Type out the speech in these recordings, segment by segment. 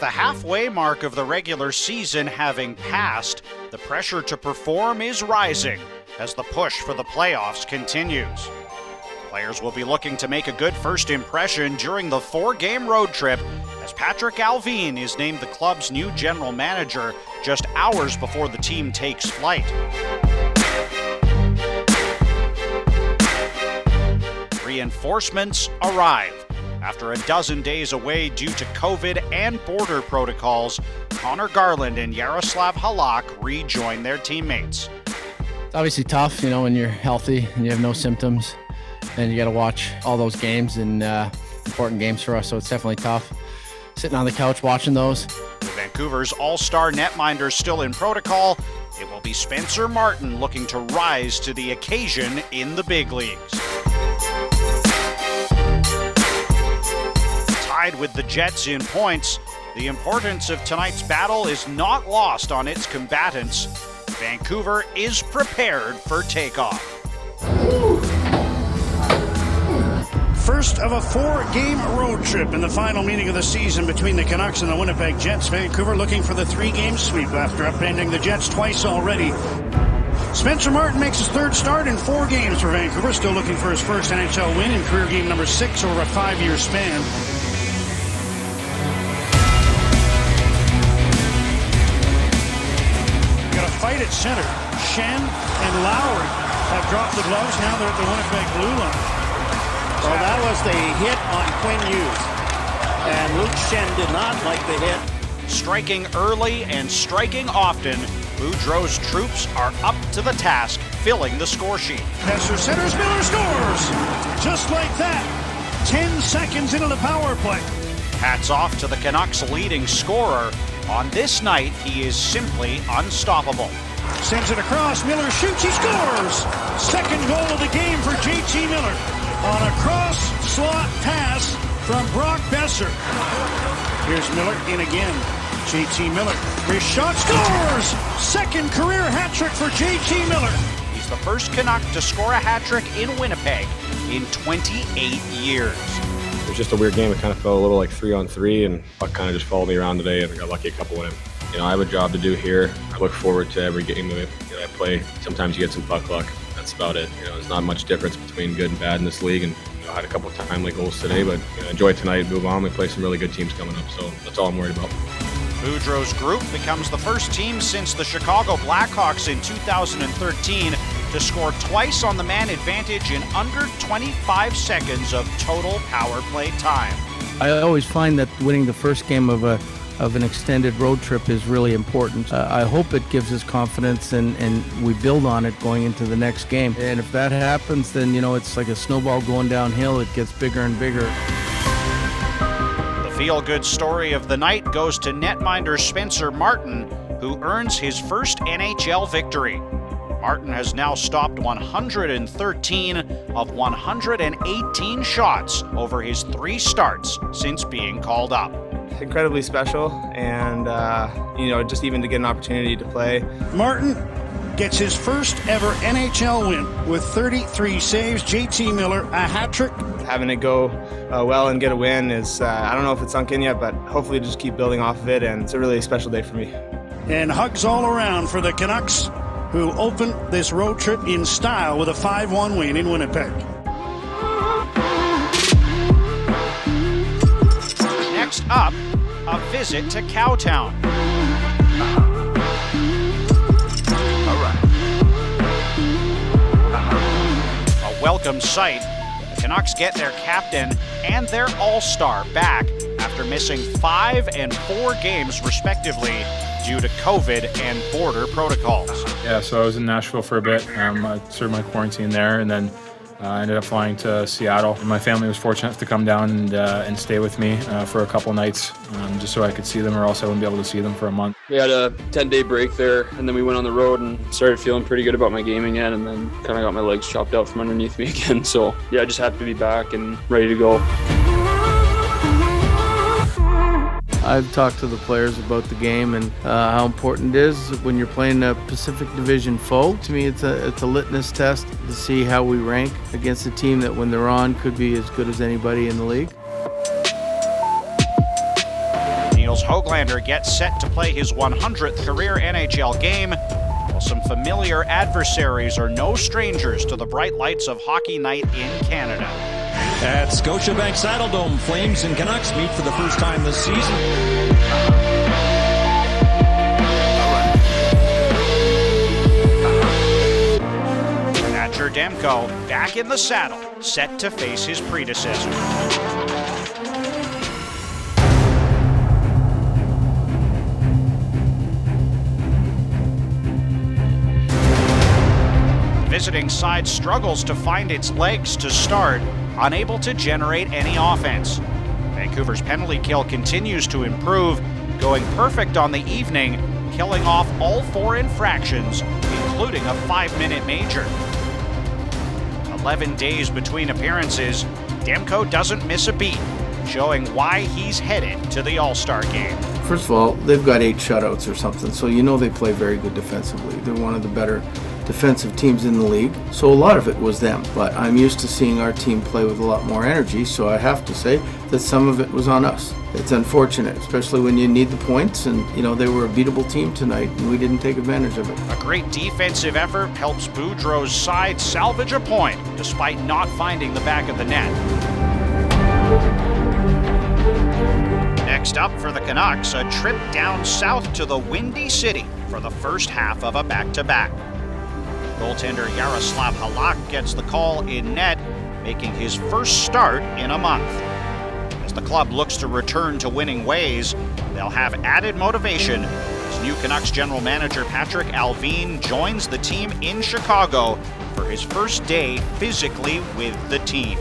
the halfway mark of the regular season having passed, the pressure to perform is rising as the push for the playoffs continues. Players will be looking to make a good first impression during the 4-game road trip as Patrik Allvin is named the club's new general manager just hours before the team takes flight. Reinforcements arrive. After a dozen days away due to COVID and border protocols, Connor Garland and Yaroslav Halak rejoin their teammates. It's obviously tough, when you're healthy and you have no symptoms, and you got to watch all those games and important games for us, so it's definitely tough. Sitting on the couch watching those. With Vancouver's all-star netminder still in protocol, it will be Spencer Martin looking to rise to the occasion in the big leagues. Tied with the Jets in points, the importance of tonight's battle is not lost on its combatants. Vancouver is prepared for takeoff. First of a 4-game road trip in the final meeting of the season between the Canucks and the Winnipeg Jets. Vancouver looking for the 3-game sweep after upending the Jets twice already. Spencer Martin makes his 3rd start in 4 games for Vancouver, still looking for his first NHL win in career game number 6 over a 5-year span. Got a fight at center. Shen and Lowry have dropped the gloves. Now they're at the Winnipeg blue line. Well, that was the hit on Quinn Hughes, and Luke Shen did not like the hit. Striking early and striking often, Boudreau's troops are up to the task, filling the score sheet. Messer centers, Miller scores! Just like that, 10 seconds into the power play. Hats off to the Canucks' leading scorer. On this night, he is simply unstoppable. Sends it across, Miller shoots, he scores! Second goal of the game for JT Miller. On a cross-slot pass from Brock Besser. Here's Miller in again. JT Miller, his shot scores! Second career hat trick for JT Miller. He's the first Canuck to score a hat trick in Winnipeg in 28 years. It was just a weird game. It kind of felt a little like 3-on-3, and puck kind of just followed me around today, and I got lucky a couple in. I have a job to do here. I look forward to every game that I play. Sometimes you get some puck luck. That's about it. There's not much difference between good and bad in this league, and I had a couple of timely goals today, but enjoy tonight, move on. We play some really good teams coming up, so that's all I'm worried about. Boudreau's group becomes the first team since the Chicago Blackhawks in 2013 to score twice on the man advantage in under 25 seconds of total power play time. I always find that winning the first game of an extended road trip is really important. I hope it gives us confidence and we build on it going into the next game. And if that happens, then, it's like a snowball going downhill. It gets bigger and bigger. The feel-good story of the night goes to netminder Spencer Martin, who earns his first NHL victory. Martin has now stopped 113 of 118 shots over his 3 starts since being called up. Incredibly special, and just even to get an opportunity to play. Martin gets his first ever NHL win with 33 saves. JT Miller, a hat trick. Having it go well and get a win is, I don't know if it's sunk in yet, but hopefully just keep building off of it, and it's a really special day for me. And hugs all around for the Canucks, who open this road trip in style with a 5-1 win in Winnipeg. Next up, a visit to Cowtown. All right. A welcome sight. The Canucks get their captain and their all-star back after missing 5 and 4 games respectively due to COVID and border protocols. Yeah, so I was in Nashville for a bit. I served my quarantine there, and then I ended up flying to Seattle. And my family was fortunate to come down and stay with me for a couple nights, just so I could see them, or else I wouldn't be able to see them for a month. We had a 10-day break there, and then we went on the road and started feeling pretty good about my game again, and then kind of got my legs chopped out from underneath me again. So yeah, just happy to be back and ready to go. I've talked to the players about the game and how important it is when you're playing a Pacific Division foe. To me, it's a litmus test to see how we rank against a team that, when they're on, could be as good as anybody in the league. Neil Niels Höglander gets set to play his 100th career NHL game, while some familiar adversaries are no strangers to the bright lights of Hockey Night in Canada. At Scotiabank Saddledome, Flames and Canucks meet for the first time this season. Thatcher Demko back in the saddle, set to face his predecessor. Visiting side struggles to find its legs to start, unable to generate any offense. Vancouver's penalty kill continues to improve, going perfect on the evening, killing off all 4 infractions, including a 5-minute major. 11 days between appearances, Demko doesn't miss a beat, showing why he's headed to the All-Star game. First of all, they've got 8 shutouts or something, so you know they play very good defensively. They're one of the better defensive teams in the league, so a lot of it was them. But I'm used to seeing our team play with a lot more energy, so I have to say that some of it was on us. It's unfortunate, especially when you need the points, and they were a beatable team tonight, and we didn't take advantage of it. A great defensive effort helps Boudreau's side salvage a point, despite not finding the back of the net. Next up for the Canucks, a trip down south to the Windy City for the first half of a back-to-back. Goaltender Yaroslav Halak gets the call in net, making his first start in a month. As the club looks to return to winning ways, they'll have added motivation as new Canucks general manager Patrik Allvin joins the team in Chicago for his first day physically with the team.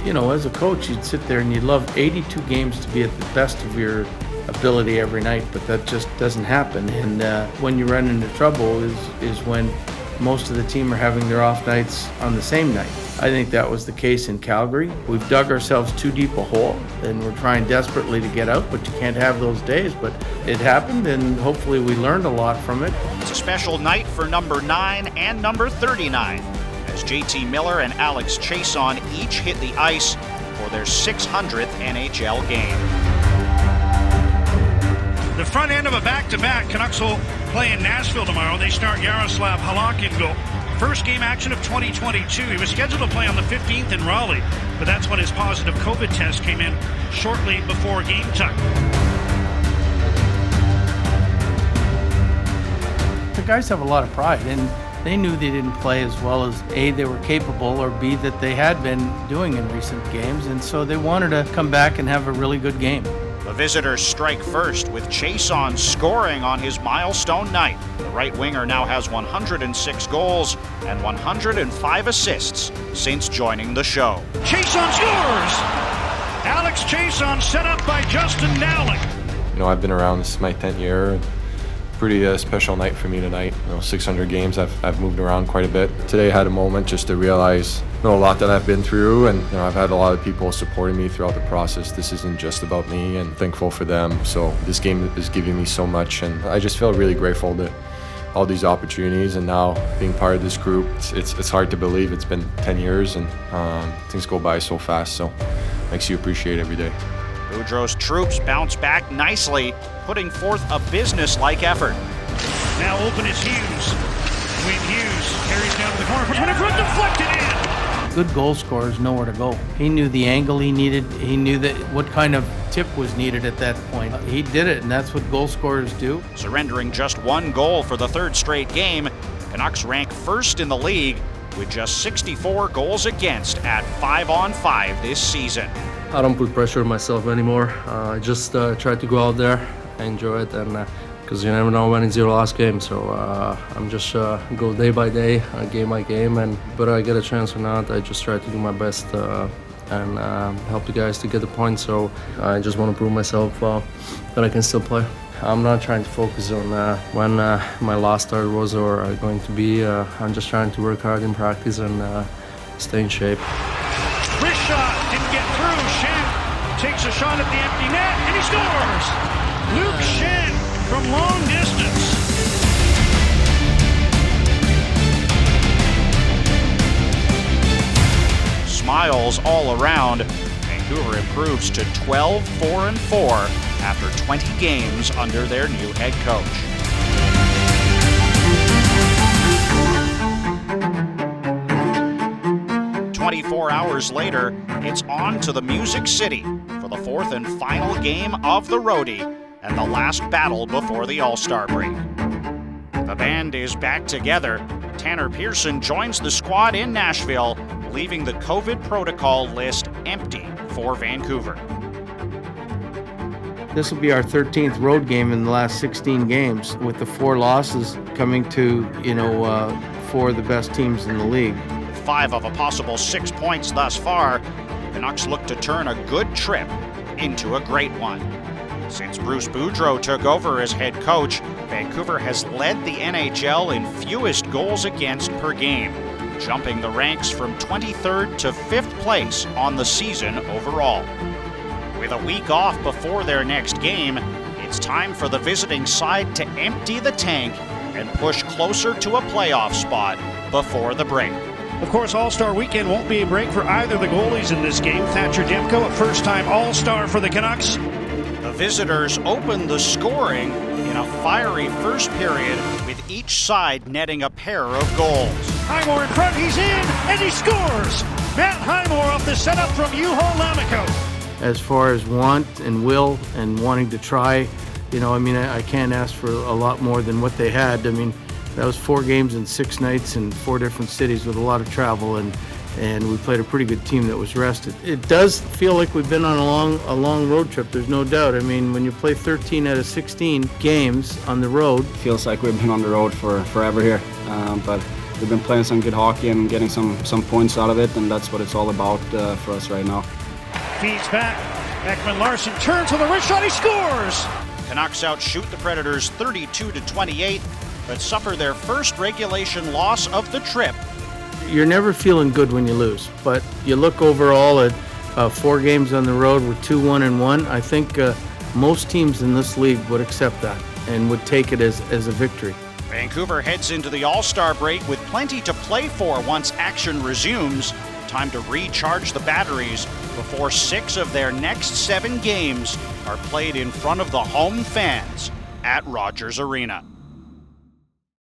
As a coach, you'd sit there and you'd love 82 games to be at the best of your ability every night, but that just doesn't happen. And when you run into trouble is when most of the team are having their off nights on the same night. I think that was the case in Calgary. We've dug ourselves too deep a hole, and we're trying desperately to get out, but you can't have those days. But it happened, and hopefully we learned a lot from it. It's a special night for number 9 and number 39, as JT Miller and Alex Chason each hit the ice for their 600th NHL game. The front end of a back-to-back, Canucks will play in Nashville tomorrow. They start Yaroslav Halak in goal. First game action of 2022. He was scheduled to play on the 15th in Raleigh, but that's when his positive COVID test came in shortly before game time. The guys have a lot of pride, and they knew they didn't play as well as A, they were capable, or B, that they had been doing in recent games, and so they wanted to come back and have a really good game. The visitors strike first, with Chason scoring on his milestone night. The right winger now has 106 goals and 105 assists since joining the show. Chason scores! Alex Chason set up by Justin Dowling. I've been around, this is my 10th year. Pretty special night for me tonight. 600 games, I've moved around quite a bit. Today I had a moment just to realize a lot that I've been through, and I've had a lot of people supporting me throughout the process. This isn't just about me, and thankful for them. So this game is giving me so much, and I just feel really grateful that all these opportunities, and now being part of this group, it's hard to believe it's been 10 years, and things go by so fast, so makes you appreciate every day. Boudreau's troops bounce back nicely, putting forth a business-like effort. Now open is Hughes. Wayne Hughes carries down to the corner, puts one in front, deflected in. Good goal scorers know where to go. He knew the angle he needed. He knew that what kind of tip was needed at that point. He did it, and that's what goal scorers do. Surrendering just 1 goal for the 3rd straight game, Canucks rank first in the league with just 64 goals against at 5-on-5 this season. I don't put pressure on myself anymore. I just try to go out there, enjoy it, and because you never know when it's your last game. So I'm just go day by day, game by game, and whether I get a chance or not, I just try to do my best and help the guys to get the points. So I just want to prove myself that I can still play. I'm not trying to focus on when my last start was or going to be. I'm just trying to work hard in practice and stay in shape. Wrist shot, didn't get through. Shen takes a shot at the empty net, and he scores! Luke Shen from long distance. Smiles all around. Vancouver improves to 12-4-4 after 20 games under their new head coach. Hours later, it's on to the Music City for the fourth and final game of the roadie and the last battle before the All-Star break. The band is back together. Tanner Pearson joins the squad in Nashville, leaving the COVID protocol list empty for Vancouver. This will be our 13th road game in the last 16 games, with the 4 losses coming to, 4 of the best teams in the league. 5 of a possible 6 points thus far, the Canucks look to turn a good trip into a great one. Since Bruce Boudreau took over as head coach, Vancouver has led the NHL in fewest goals against per game, jumping the ranks from 23rd to 5th place on the season overall. With a week off before their next game, it's time for the visiting side to empty the tank and push closer to a playoff spot before the break. Of course, All-Star Weekend won't be a break for either of the goalies in this game. Thatcher Demko, a first-time All-Star for the Canucks. The visitors opened the scoring in a fiery first period, with each side netting a pair of goals. Highmore in front, he's in, and he scores! Matt Highmore off the setup from Juho Lammikko. As far as want and will and wanting to try, I can't ask for a lot more than what they had. That was 4 games in 6 nights in 4 different cities with a lot of travel, and we played a pretty good team that was rested. It does feel like we've been on a long road trip, there's no doubt. When you play 13 out of 16 games on the road. Feels like we've been on the road for forever here, but we've been playing some good hockey and getting some points out of it, and that's what it's all about for us right now. Feeds back, Ekman-Larsson turns with a wrist shot, he scores! Canucks outshoot the Predators 32-28, but suffer their first regulation loss of the trip. You're never feeling good when you lose, but you look overall at 4 games on the road with 2-1-1. I think most teams in this league would accept that and would take it as a victory. Vancouver heads into the All-Star break with plenty to play for once action resumes. Time to recharge the batteries before 6 of their next 7 games are played in front of the home fans at Rogers Arena.